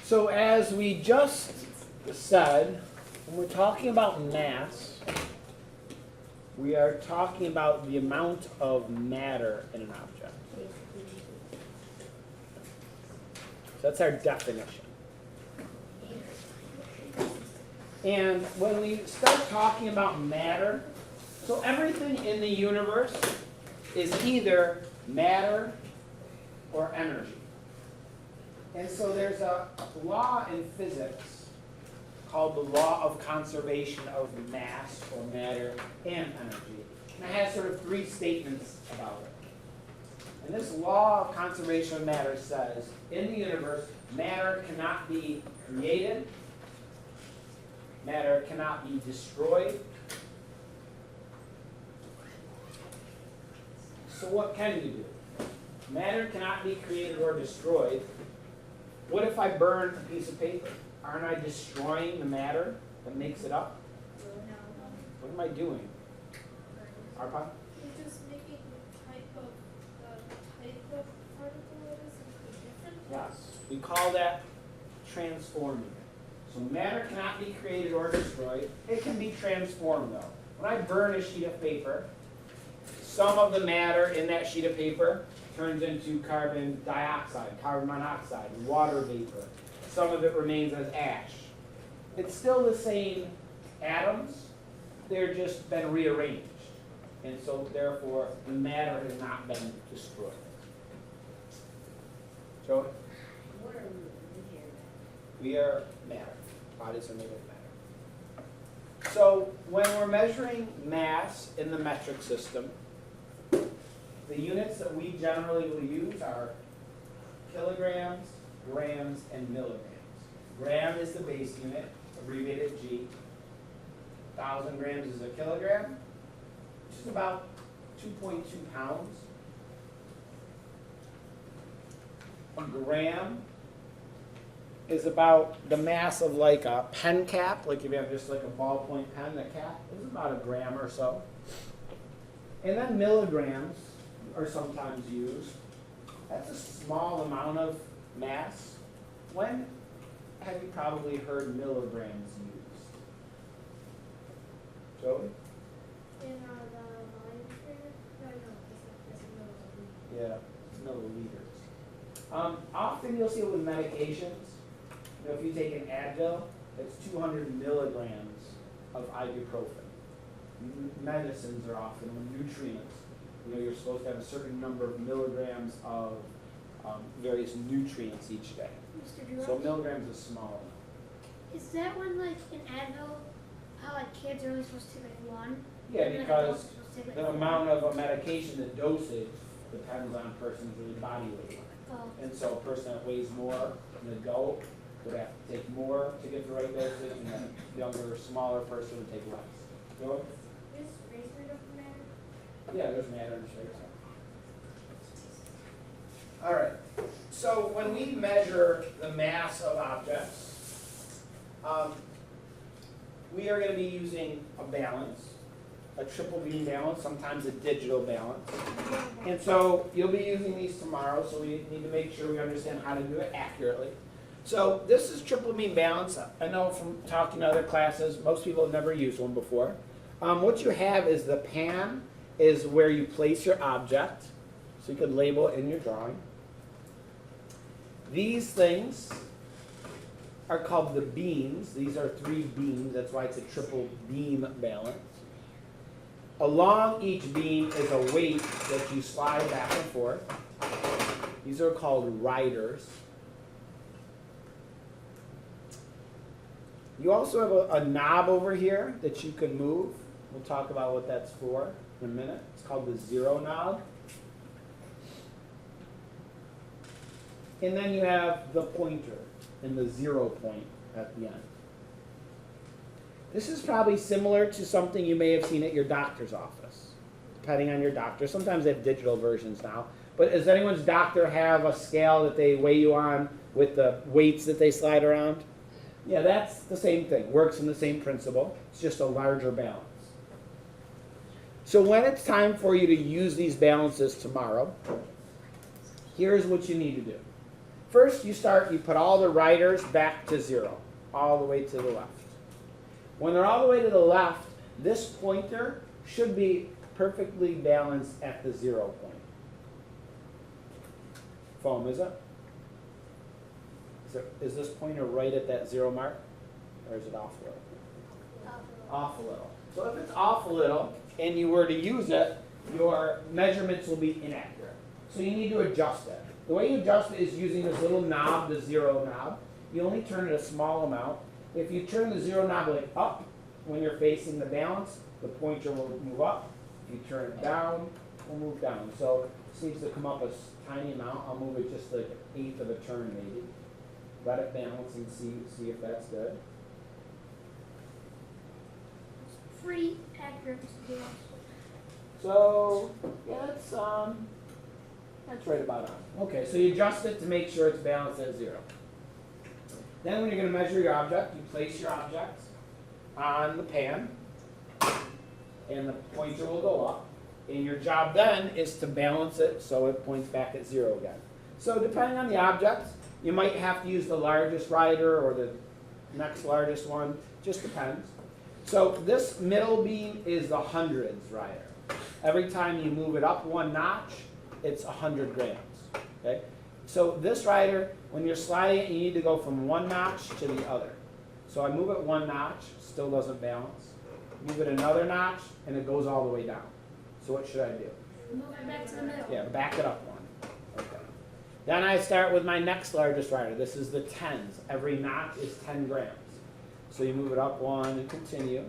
So as we just said, when we're talking about mass, we are talking about the amount of matter in an object. So that's our definition. And when we start talking about matter, so everything in the universe is either matter or energy. And so there's a law in physics called the law of conservation of mass or matter and energy. And it has sort of three statements about it. And this law of conservation of matter says, in the universe, matter cannot be created, matter cannot be destroyed. So what can you do? Matter cannot be created or destroyed. What if I burn a piece of paper? Aren't I destroying the matter that makes it up? What am I doing? Arpa? You're just making the type of particle it is into different. Yes. We call that transforming. So matter cannot be created or destroyed. It can be transformed though. When I burn a sheet of paper, some of the matter in that sheet of paper turns into carbon dioxide, carbon monoxide, water vapor. Some of it remains as ash. It's still the same atoms, they're just been rearranged. And so therefore the matter has not been destroyed. Joey? What are we here? We are matter. Bodies are made of matter. So when we're measuring mass in the metric system, the units that we generally will use are kilograms, grams, and milligrams. Gram is the base unit, abbreviated G. 1,000 grams is a kilogram, which is about 2.2 pounds. A gram is about the mass of like a pen cap, like if you have just like a ballpoint pen, the cap is about a gram or so. And then milligrams are sometimes used. That's a small amount of mass. When have you probably heard milligrams used? Joey? In the line here? No, it's a Yeah, it's milliliters. Often you'll see it with medications. You know, if you take an Advil, it's 200 milligrams of ibuprofen. Medicines are often, or nutrients. You know, you're supposed to have a certain number of milligrams of various nutrients each day. Mr. George? So milligrams is small enough. Is that when, like, in Advil, how, like, kids are only supposed to take, like, one? Yeah, And, like, because adults are supposed to take, like, the four? amount of a medication, the dosage, depends on a person's body weight. Oh. And so a person that weighs more, an adult, would have to take more to get the right dosage, and a younger, smaller person would take less. Go? Is race made up of matter? Yeah, there's matter in shape. All right. So when we measure the mass of objects, we are going to be using a balance, a triple beam balance, sometimes a digital balance. And so you'll be using these tomorrow, so we need to make sure we understand how to do it accurately. So this is triple beam balance. I know from talking to other classes, most people have never used one before. What you have is the pan is where you place your object. So you could label it in your drawing. These things are called the beams. These are 3 beams. That's why it's a triple beam balance. Along each beam is a weight that you slide back and forth. These are called riders. You also have a knob over here that you can move. We'll talk about what that's for in a minute. It's called the 0 knob. And then you have the pointer and the 0 point at the end. This is probably similar to something you may have seen at your doctor's office, depending on your doctor. Sometimes they have digital versions now. But does anyone's doctor have a scale that they weigh you on with the weights that they slide around? Yeah, that's the same thing. Works in the same principle. It's just a larger balance. So when it's time for you to use these balances tomorrow, here's what you need to do. First, you put all the riders back to 0, all the way to the left. When they're all the way to the left, this pointer should be perfectly balanced at the 0 point. Foam, is it? Is this pointer right at that 0 mark? Or is it off a little? Off a little. So if it's off a little and you were to use it, your measurements will be inaccurate. So you need to adjust it. The way you adjust it is using this little knob, the 0 knob. You only turn it a small amount. If you turn the 0 knob like up when you're facing the balance, the pointer will move up. If you turn it down, it will move down. So this needs to come up a tiny amount. I'll move it just like an eighth of a turn maybe. Let it balance and see if that's good. Free accurate. So yeah, that's right about on. Okay, so you adjust it to make sure it's balanced at 0. Then when you're going to measure your object, you place your object on the pan, and the pointer will go up. And your job then is to balance it so it points back at 0 again. So depending on the object, you might have to use the largest rider or the next largest one. Just depends. So this middle beam is the hundreds rider. Every time you move it up 1 notch, it's 100 grams. Okay? So this rider, when you're sliding it, you need to go from 1 notch to the other. So I move it 1 notch, still doesn't balance. Move it another notch, and it goes all the way down. So what should I do? Move it back to the middle. Yeah, back it up 1. Okay. Then I start with my next largest rider. This is the tens. Every notch is 10 grams. So you move it up 1 and continue.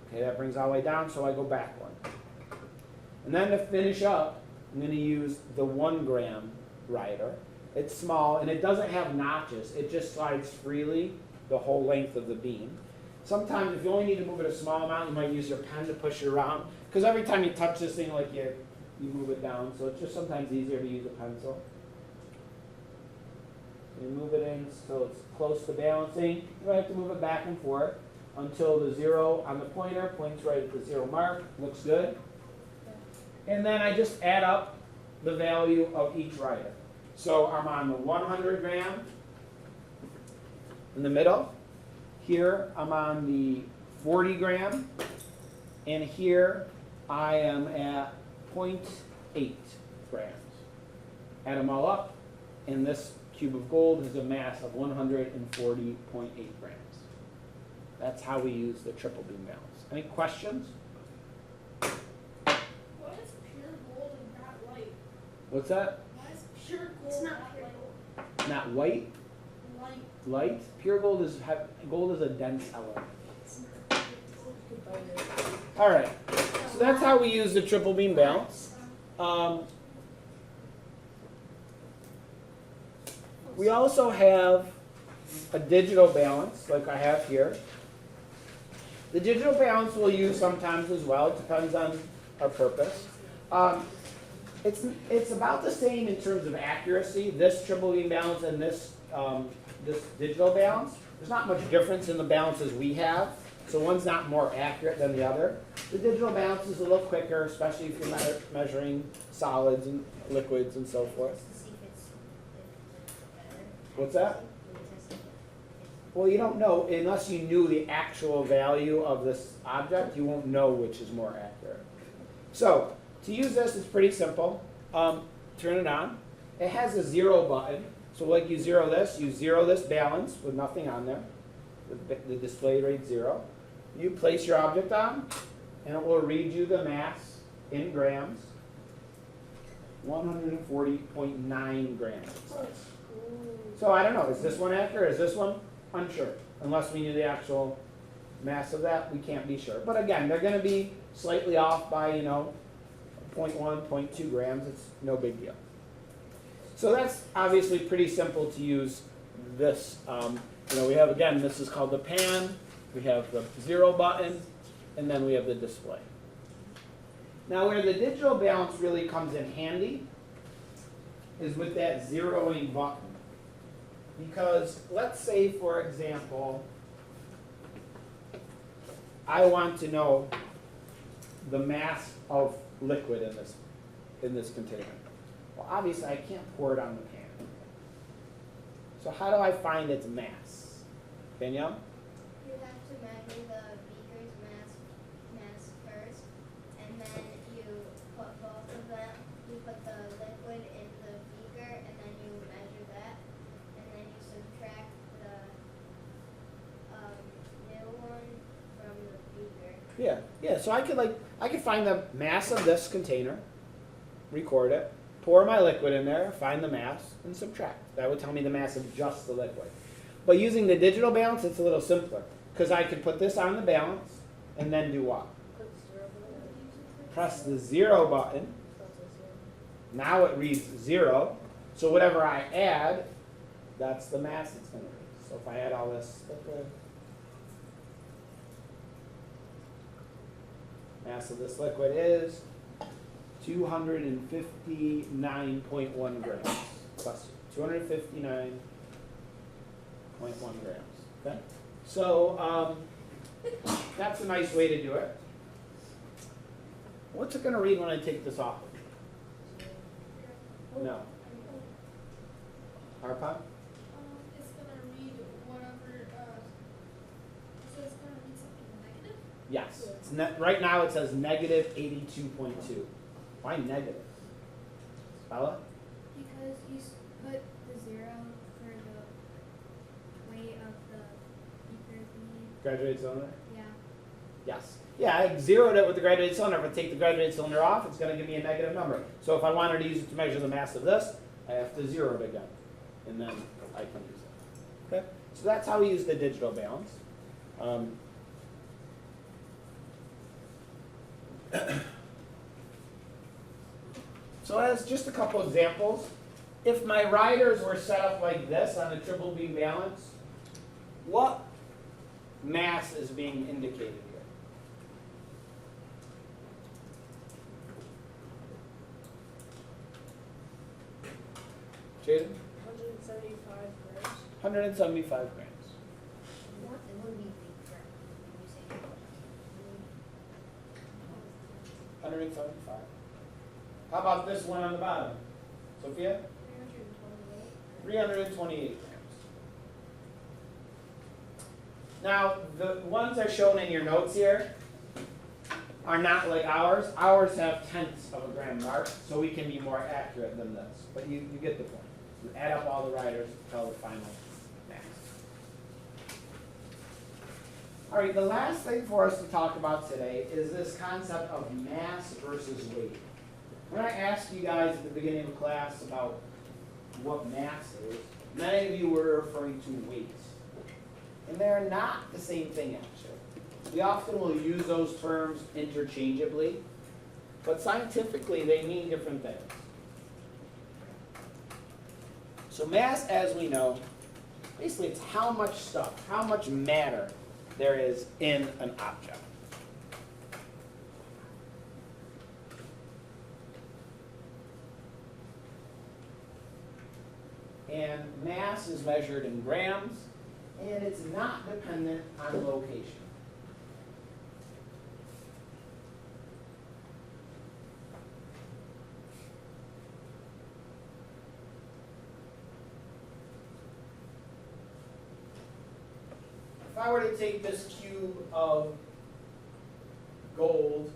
Okay, that brings all the way down, so I go back 1. And then to finish up, I'm going to use the 1 gram rider. It's small, and it doesn't have notches. It just slides freely the whole length of the beam. Sometimes, if you only need to move it a small amount, you might use your pen to push it around. Because every time you touch this thing, like you move it down. So it's just sometimes easier to use a pencil. You move it in so it's close to balancing. You might have to move it back and forth until the 0 on the pointer points right at the 0 mark. Looks good. And then I just add up the value of each rider. So I'm on the 100 gram in the middle. Here I'm on the 40 gram. And here I am at 0.8 grams. Add them all up, and this cube of gold has a mass of 140.8 grams. That's how we use the triple beam balance. Any questions? Why is pure gold and not light? What's that? Why is pure gold It's not not pure light? Not white, Light. light. Pure gold is a dense element. All right. So that's how we use the triple beam balance. We also have a digital balance, like I have here. The digital balance we'll use sometimes as well. It depends on our purpose. It's about the same in terms of accuracy. This triple beam balance and this digital balance. There's not much difference in the balances we have. So one's not more accurate than the other. The digital balance is a little quicker, especially if you're measuring solids and liquids and so forth. To see if it's better. What's that? Will you test it? Well, you don't know unless you knew the actual value of this object. You won't know which is more accurate. So to use this, it's pretty simple. Turn it on. It has a 0 button. So like you zero this balance with nothing on there. The display rate 0. You place your object on, and it will read you the mass in grams. 140.9 grams. So I don't know, is this one accurate? Is this one? Unsure. Unless we knew the actual mass of that, we can't be sure. But again, they're going to be slightly off by, 0.1, 0.2 grams. It's no big deal. So that's obviously pretty simple to use this. We have, again, this is called the pan. We have the 0 button, and then we have the display. Now where the digital balance really comes in handy is with that zeroing button. Because let's say, for example, I want to know the mass of liquid in this container. Well, obviously I can't pour it on the pan. So how do I find its mass? Danielle? You have to measure the beaker's mass first, and then you put both of them, you put the liquid in the beaker, and then you measure that, and then you subtract the new one from the beaker. Yeah, so I could find the mass of this container, record it, pour my liquid in there, find the mass, and subtract. That would tell me the mass of just the liquid. But using the digital balance, it's a little simpler, because I could put this on the balance, and then do what? Press the 0 button. Now it reads 0, so whatever I add, that's the mass it's going to read. So if I add all this liquid, mass of this liquid is 259.1 grams. Plus 259.1 grams. Okay? So that's a nice way to do it. What's it going to read when I take this off? No. Harpon? It's gonna read whatever, so it's gonna read something negative? Yes. It's right now it says negative 82.2. Why negative? Bella? Because you put the 0 for the weight of the beaker thingy. Graduated cylinder? Yeah. Yes. Yeah, I zeroed it with the graduated cylinder. If I take the graduated cylinder off, it's going to give me a negative number. So if I wanted to use it to measure the mass of this, I have to zero it again. And then I can use it. Okay? So that's how we use the digital balance. So as just a couple examples, if my riders were set up like this on a triple beam balance, what mass is being indicated here? Jaden? 175 grams. 175 grams. What? It would be beaker. You say 175. How about this one on the bottom? Sophia? 328 grams. Now, the ones that are shown in your notes here are not like ours. Ours have tenths of a gram mark, so we can be more accurate than this. But you get the point. You add up all the riders to tell the final mass. All right, the last thing for us to talk about today is this concept of mass versus weight. When I asked you guys at the beginning of class about what mass is, many of you were referring to weight. And they're not the same thing, actually. We often will use those terms interchangeably, but scientifically they mean different things. So mass, as we know, basically it's how much stuff, how much matter there is in an object. And mass is measured in grams, and it's not dependent on location. If I were to take this cube of gold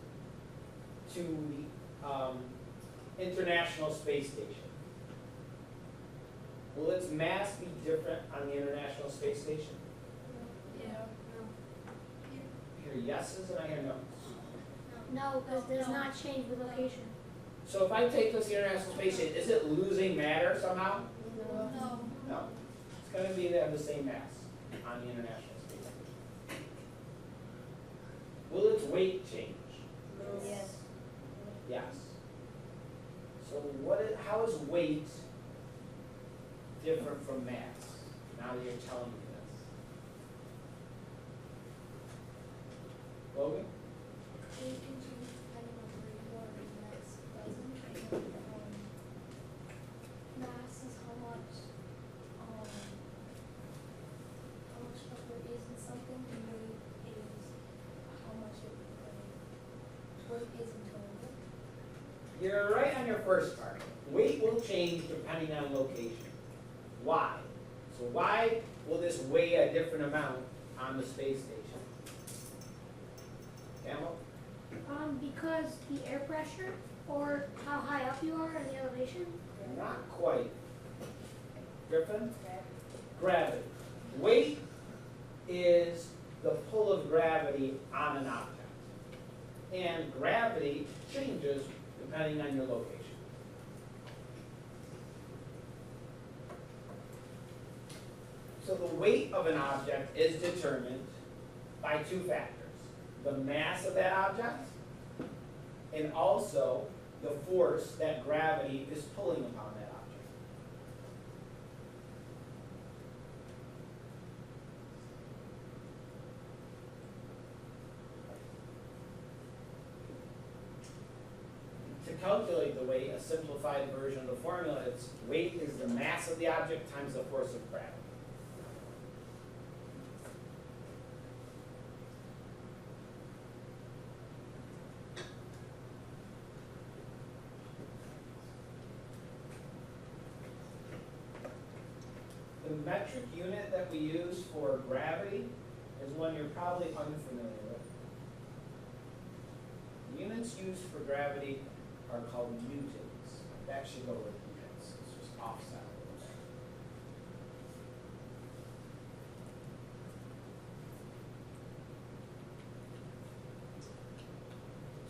to the International Space Station, will its mass be different on the International Space Station? Yeah. I hear yeses and I hear no's. No, because it does not change with location. So if I take this International Space Station, is it losing matter somehow? No. No. It's going to be they have the same mass on the International Space Station. Will its weight change? Yes. Yes. So how is weight different from mass? Now that you're telling me this. Logan? It can change depending on where you are, and mass doesn't. And, mass is how much stuff there is in something, and weight is how much weight is in total. You're right on your first part. Weight weight will change depending on location. Why? So why will this weigh a different amount on the space station? Campbell? Because the air pressure or how high up you are in the elevation. Not quite. Griffin? Gravity. Weight is the pull of gravity on an object. And gravity changes depending on your location. So the weight of an object is determined by two factors. The mass of that object and also the force that gravity is pulling upon that object. To calculate the weight, a simplified version of the formula is weight is the mass of the object times the force of gravity. The metric unit that we use for gravity is one you're probably unfamiliar with. The units used for gravity are called newtons. That should go with units. It's just offset a little bit.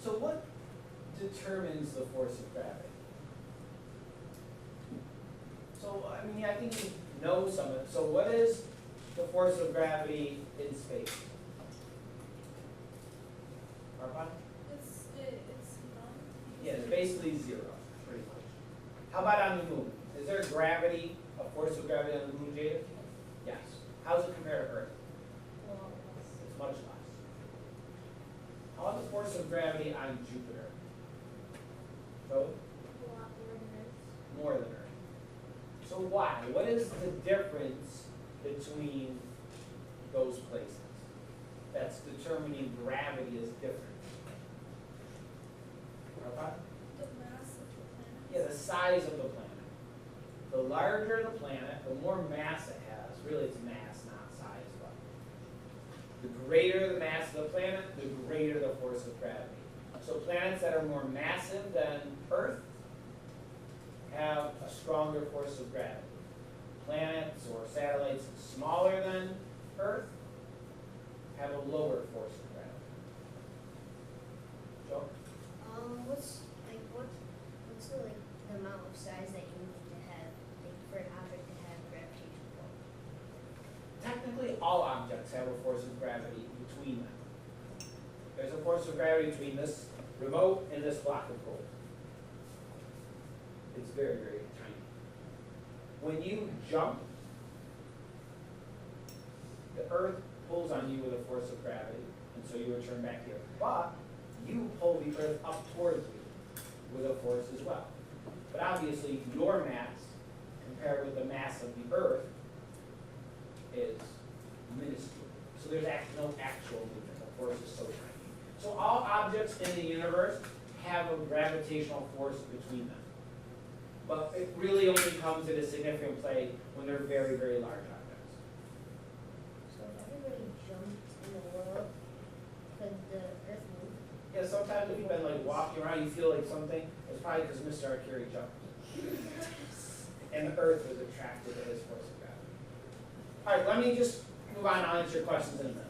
So what determines the force of gravity? So, I mean, I think you know some of it. So what is the force of gravity in space? Arpon? It's none. Yeah, it's basically zero, pretty much. How about on the moon? Is there gravity, a force of gravity on the moon, Jada? Yes. How does it compare to Earth? It's much less. How about the force of gravity on Jupiter? So, more than Earth. So why? What is the difference between those places that's determining gravity is different? Arpon? The mass of the planet. Yeah, the size of the planet. The larger the planet, the more mass it has. Really, it's mass, not size. But the greater the mass of the planet, the greater the force of gravity. So planets that are more massive than Earth have a stronger force of gravity. Planets or satellites smaller than Earth have a lower force of gravity. Joe? What's the amount of size that you need to have for an object to have gravitational pull? Technically, all objects have a force of gravity between them. There's a force of gravity between this remote and this block of gold. It's very, very tiny. When you jump, the Earth pulls on you with a force of gravity, and so you return back here. But you pull the Earth up towards you with a force as well. But obviously, your mass compared with the mass of the Earth is minuscule. So there's no actual movement. The force is so tiny. So all objects in the universe have a gravitational force between them. But it really only comes into significant play when they're very, very large objects. So if everybody jumped in the world, could the Earth move? Yeah, sometimes if you've been like walking around, you feel like something, it's probably because Mr. Arcuri jumped. And the Earth was attracted to his force of gravity. All right, let me just move on. I'll answer your questions in a minute.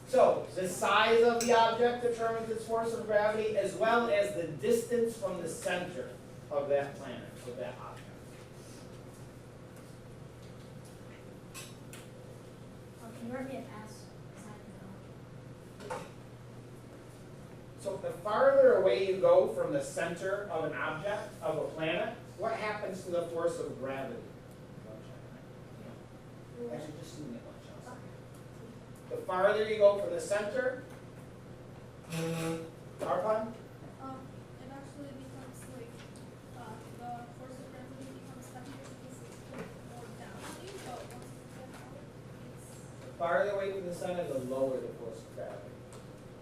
So, the size of the object determines its force of gravity, as well as the distance from the center of that planet, of that object. Can you repeat past sign? So the farther away you go from the center of an object, of a planet, what happens to the force of gravity? Actually, just give me a lunch. I'll say. The farther you go from the center, Arpon? It actually becomes like the force of gravity becomes heavier because it's put more down on you, but once it's put out, The farther away from the center, the lower the force of gravity.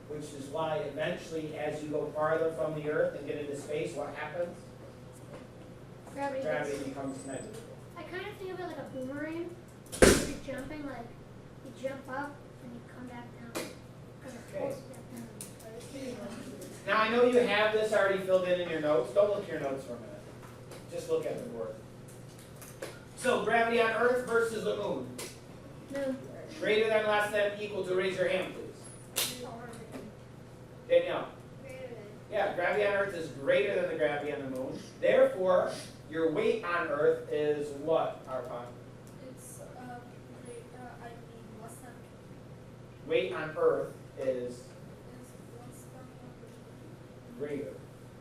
Which is why eventually, as you go farther from the Earth and get into space, what happens? gravity becomes negligible. I kind of think of it like a boomerang. You're jumping, like, you jump up and you come back down. Kind of Okay. pulls back down. Now I know you have this already filled in your notes. Don't look at your notes for a minute. Just look at the board. So gravity on Earth versus the moon. No. Greater than, less than, equal to. Raise your hand, please. Danielle. Greater than. Yeah, gravity on Earth is greater than the gravity on the moon. Therefore, your weight on Earth is what, Arpon? It's, less than, Weight on Earth is is less than. greater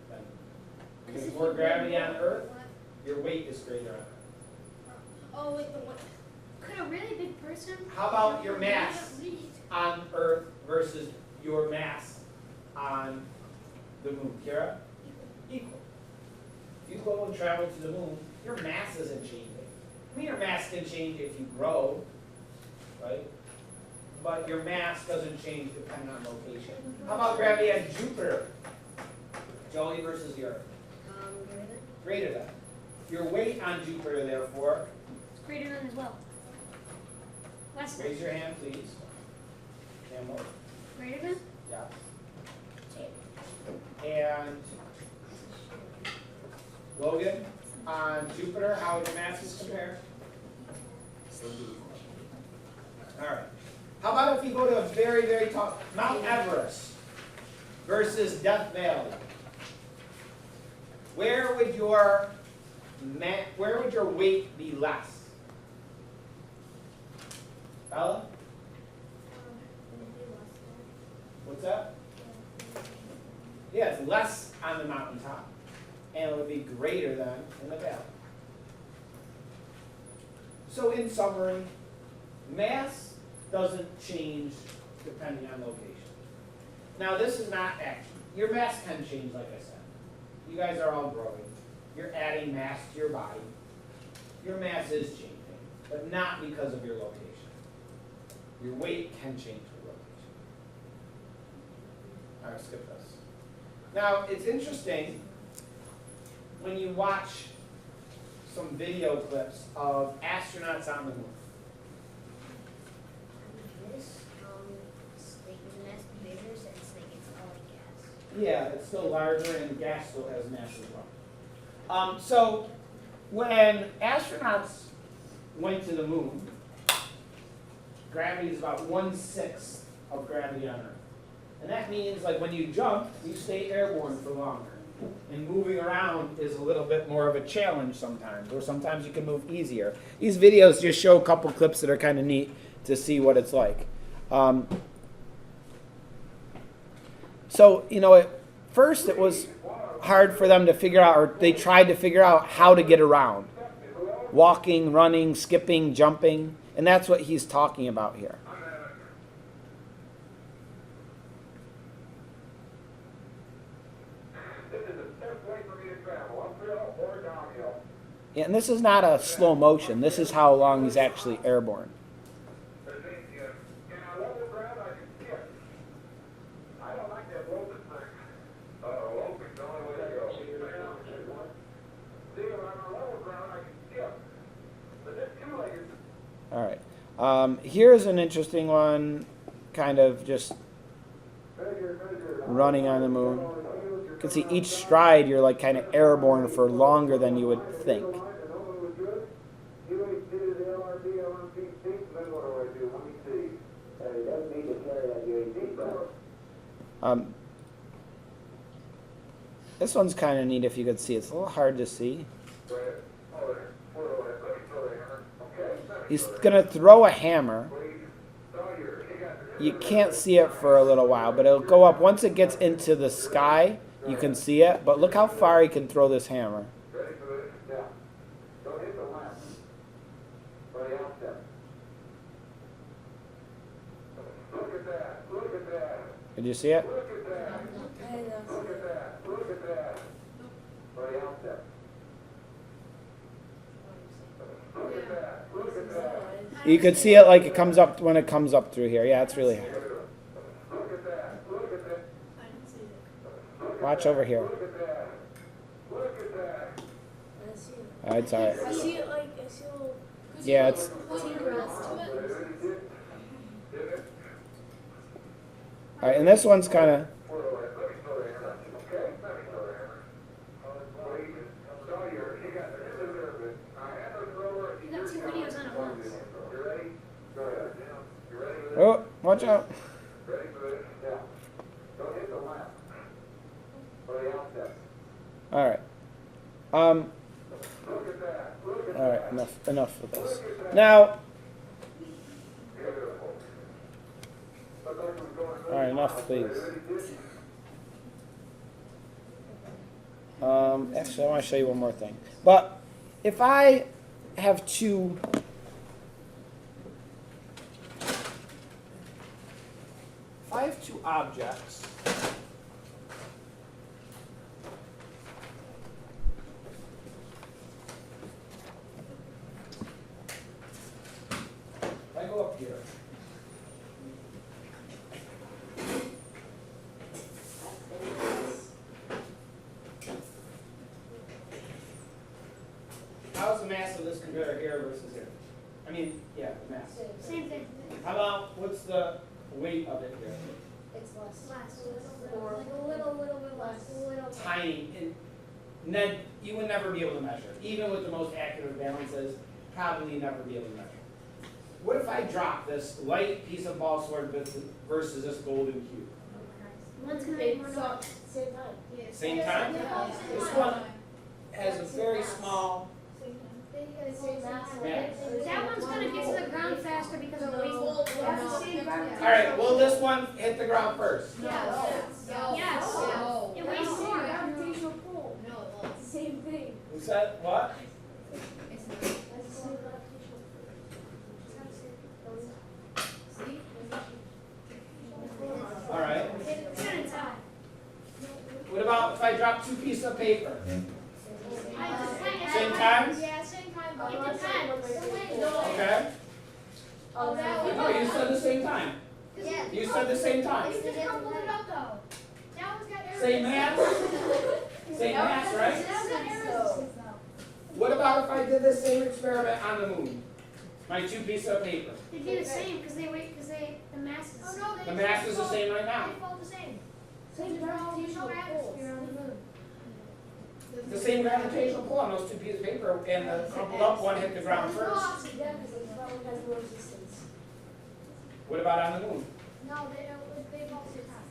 than. Because more gravity on Earth, your weight is greater on Earth. Oh, wait, the what? Could a really big person? How about your mass on Earth versus your mass on the moon? Kira? Equal. If you go and travel to the moon, your mass isn't changing. I mean, your mass can change if you grow, right? But your mass doesn't change depending on location. How about gravity on Jupiter? Joey versus the Earth? Greater than. Your weight on Jupiter, therefore, It's greater than as well. Less than. raise your hand, please. Camel. Greater than? Yeah. And Logan, on Jupiter, how would your masses compare? All right. How about if you go to a very, very tall, Mount Everest versus Death Valley? Where would your weight be less? Bella? What's that? Yeah, it's less on the mountaintop, and it would be greater than in the valley. So in summary, mass doesn't change depending on location. Now this is not accurate. Your mass can change, like I said. You guys are all growing. You're adding mass to your body. Your mass is changing, but not because of your location. Your weight can change with location. All right, skip this. Now, it's interesting when you watch some video clips of astronauts on the moon. This, snake mass bigger since like it's all gas. Yeah, it's still larger and gas still has mass as well. So when astronauts went to the moon, gravity is about 1/6 of gravity on Earth. And that means like when you jump, you stay airborne for longer. And moving around is a little bit more of a challenge sometimes, or sometimes you can move easier. These videos just show a couple clips that are kind of neat to see what it's like. So, you know, at first it was hard for them to figure out, or they tried to figure out how to get around. Walking, running, skipping, jumping, and that's what he's talking about here. And this is not a slow motion. This is how long he's actually airborne. All right. Here's an interesting one, kind of just running on the moon. You can see each stride you're like kind of airborne for longer than you would think. This one's kind of neat if you could see. It's a little hard to see. He's going to throw a hammer. You can't see it for a little while, but it'll go up. Once it gets into the sky, you can see it. But look how far he can throw this hammer. Did you see it? You could see it like it comes up when it comes up through here. Yeah, it's really hard. Watch over here. It's all right. I see it like I see a little. Yeah, it's all right, and this one's kind of. You got two videos on at once. Oh, watch out! All right. All right. Enough of this. Now. All right. Enough, please. Actually, I want to show you one more thing. But if I have two. If I have two objects. If I go up here. How's the mass of this compared here versus here? I mean, yeah, the mass. Same thing. How about what's the weight of it here? It's less. Last. Like a little bit less. Tiny, and then you would never be able to measure. Even with the most accurate balances, probably never be able to measure. What if I drop this light piece of ball sword versus this golden cube? One's gonna make more noise. Same time. Same time? This one has a very small. That one's gonna get to the ground faster because of the weight. That's the same ground. All right, will this one hit the ground first? Yes. It weighs more. Gravitational pull. No, it won't. Same thing. Who said what? All right. It's gonna tie. What about if I drop two pieces of paper? Same time? Yeah, same time. It depends. Okay. No, you said the same time. Yeah. You said the same time. You just crumpled it up though. That one's got air Same mass? Same mass, right? What about if I did the same experiment on the moon? My two pieces of paper. They do the same because the masses. Oh no, The mass is the same right now. They fall the same. Same gravitational pull. atmosphere on the moon. The same gravitational pull on those two pieces of paper, and the crumpled up one hit the ground first. What about on the moon? No, they fall the same time.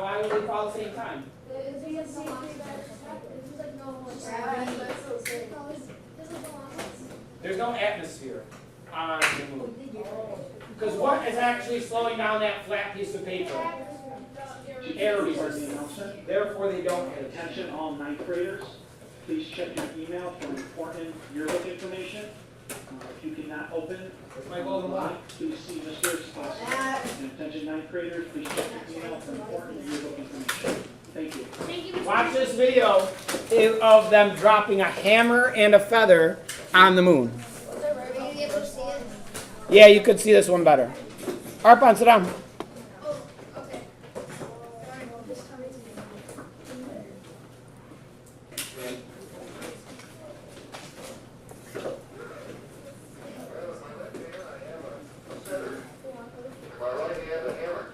Why would they fall at the same time? There's no atmosphere on the moon. Because what is actually slowing down that flat piece of paper? Air resistance. Therefore, they don't hit it. Attention all ninth graders, please check your email for important yearbook information. If you cannot open It's my golden line. please see Mr. Stossel. And attention ninth graders, please check your email for important yearbook information. Thank you. Thank you, Mr. Watch this video of them dropping a hammer and a feather on the moon. Were you able to see it? Yeah, you could see this one better. Arpan, sit down. Oh, okay. My right hand, a hammer.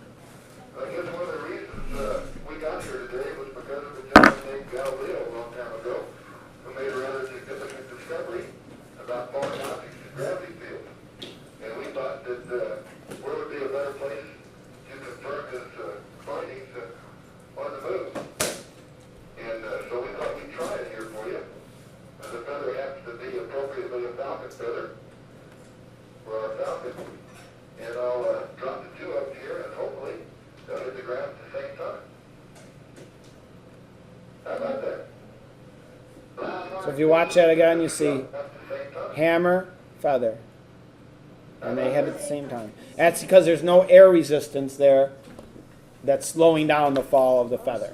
I guess one of the reasons we got here today was because of a gentleman named Galileo a long time ago, who made a rather significant discovery about foreign objects in gravity fields. And we thought that where would be a better place to confirm his findings on the moon. And so we thought we'd try it here for you. The feather happens to be appropriately a falcon feather for our falcon. And I'll drop the two up here, and hopefully they'll hit the ground at the same time. How about that? So if you watch that again, you see At the same time. hammer, feather. And they hit at the same time. That's because there's no air resistance there that's slowing down the fall of the feather.